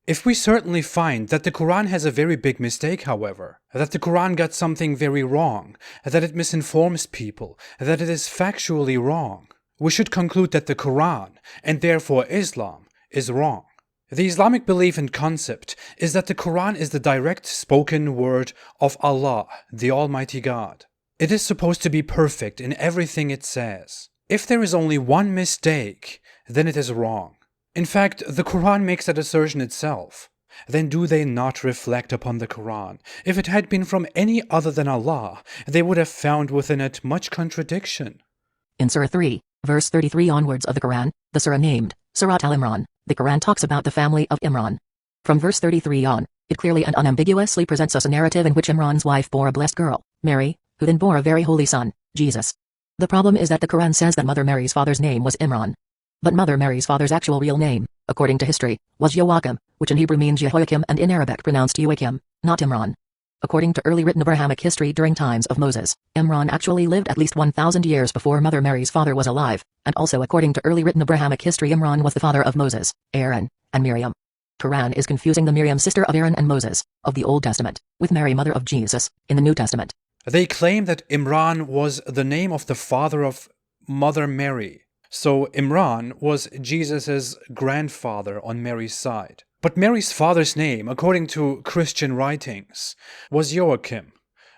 If we certainly find that the Quran has a very big mistake, however, that the Quran got something very wrong, that it misinforms people, that it is factually wrong, we should conclude that the Quran, and therefore Islam, is wrong. The Islamic belief and concept is that the Quran is the direct spoken word of Allah, the Almighty God. It is supposed to be perfect in everything it says. If there is only one mistake, then it is wrong. In fact, the Quran makes that assertion itself. Then do they not reflect upon the Quran? If it had been from any other than Allah, they would have found within it much contradiction. In Surah 3, verse 33 onwards of the Quran, the surah named Surat al-Imran, the Quran talks about the family of Imran. From verse 33 on, it clearly and unambiguously presents us a narrative in which Imran's wife bore a blessed girl, Mary, who then bore a very holy son, Jesus. The problem is that the Quran says that Mother Mary's father's name was Imran. But Mother Mary's father's actual real name, according to history, was Joachim, which in Hebrew means Jehoiakim and in Arabic pronounced Joachim, not Imran. According to early written Abrahamic history during times of Moses, Imran actually lived at least 1,000 years before Mother Mary's father was alive, and also according to early written Abrahamic history Imran was the father of Moses, Aaron, and Miriam. Quran is confusing the Miriam sister of Aaron and Moses, of the Old Testament, with Mary mother of Jesus, in the New Testament. They claim that Imran was the name of the father of Mother Mary. So Imran was Jesus' grandfather on Mary's side. But Mary's father's name, according to Christian writings, was Joachim,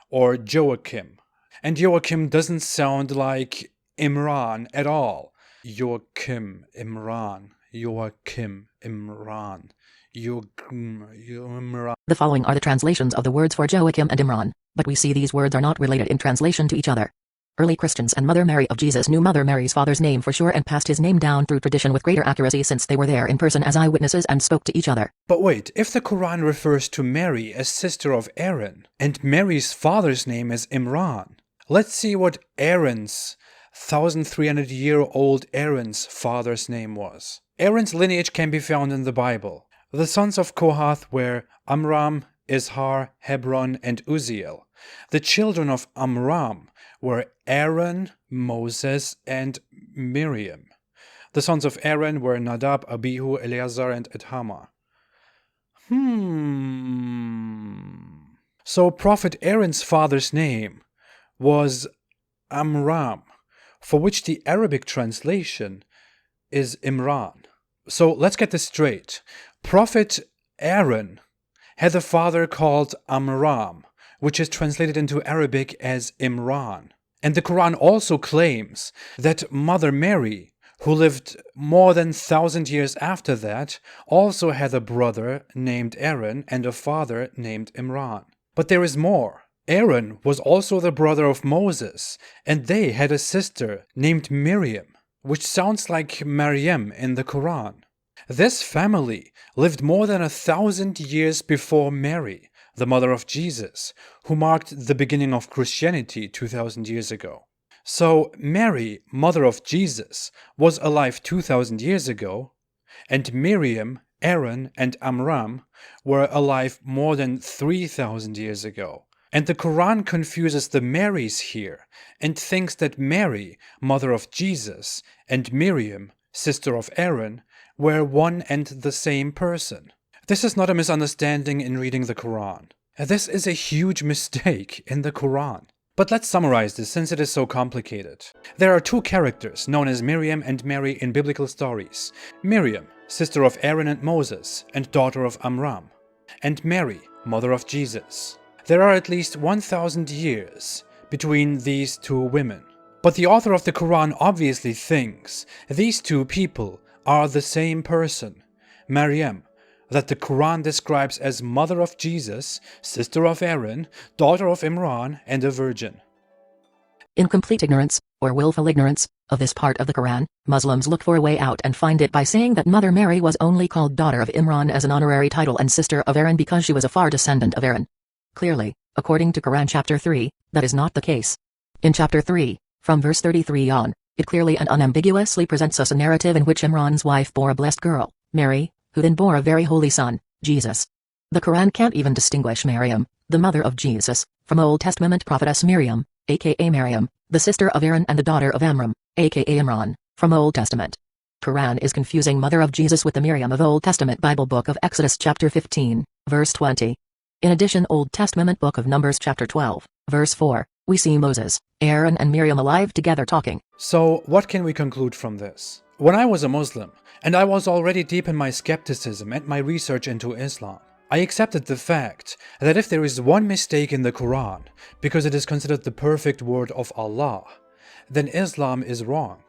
or Joachim. And Joachim doesn't sound like Imran at all. Joachim, Imran, Joachim, Imran, Imran. The following are the translations of the words for Joachim and Imran, but we see these words are not related in translation to each other. Early Christians and Mother Mary of Jesus knew Mother Mary's father's name for sure and passed his name down through tradition with greater accuracy since they were there in person as eyewitnesses and spoke to each other. But wait, if the Quran refers to Mary as sister of Aaron, and Mary's father's name is Imran, let's see what Aaron's 1,300-year-old Aaron's father's name was. Aaron's lineage can be found in the Bible. The sons of Kohath were Amram, Izhar, Hebron, and Uzziel. The children of Amram were Aaron, Moses, and Miriam. The sons of Aaron were Nadab, Abihu, Eleazar, and Ithamar. So Prophet Aaron's father's name was Amram, for which the Arabic translation is Imran. So let's get this straight. Prophet Aaron had a father called Amram, which is translated into Arabic as Imran. And the Quran also claims that Mother Mary, who lived more than 1,000 years after that, also had a brother named Aaron and a father named Imran. But there is more. Aaron was also the brother of Moses, and they had a sister named Miriam, which sounds like Maryam in the Quran. This family lived more than 1,000 years before Mary, the mother of Jesus, who marked the beginning of Christianity 2,000 years ago. So Mary, mother of Jesus, was alive 2,000 years ago, and Miriam, Aaron, and Amram were alive more than 3,000 years ago. And the Quran confuses the Marys here and thinks that Mary, mother of Jesus, and Miriam, sister of Aaron, were one and the same person. This is not a misunderstanding in reading the Quran. This is a huge mistake in the Quran. But let's summarize this since it is so complicated. There are two characters known as Miriam and Mary in biblical stories. Miriam, sister of Aaron and Moses, and daughter of Amram. And Mary, mother of Jesus. There are at least 1,000 years between these two women. But the author of the Quran obviously thinks these two people are the same person, Maryam, that the Quran describes as mother of Jesus, sister of Aaron, daughter of Imran, and a virgin. In complete ignorance, or willful ignorance, of this part of the Quran, Muslims look for a way out and find it by saying that Mother Mary was only called daughter of Imran as an honorary title and sister of Aaron because she was a far descendant of Aaron. Clearly, according to Quran chapter 3, that is not the case. In chapter 3, from verse 33 on, it clearly and unambiguously presents us a narrative in which Imran's wife bore a blessed girl, Mary, who then bore a very holy son, Jesus. The Quran can't even distinguish Miriam, the mother of Jesus, from Old Testament prophetess Miriam, aka Miriam, the sister of Aaron and the daughter of Amram, aka Imran, from Old Testament. Quran is confusing mother of Jesus with the Miriam of Old Testament Bible book of Exodus chapter 15, verse 20. In addition, Old Testament book of Numbers chapter 12, verse 4, we see Moses, Aaron and Miriam alive together talking. So, what can we conclude from this? When I was a Muslim, and I was already deep in my skepticism and my research into Islam, I accepted the fact that if there is one mistake in the Quran, because it is considered the perfect word of Allah, then Islam is wrong.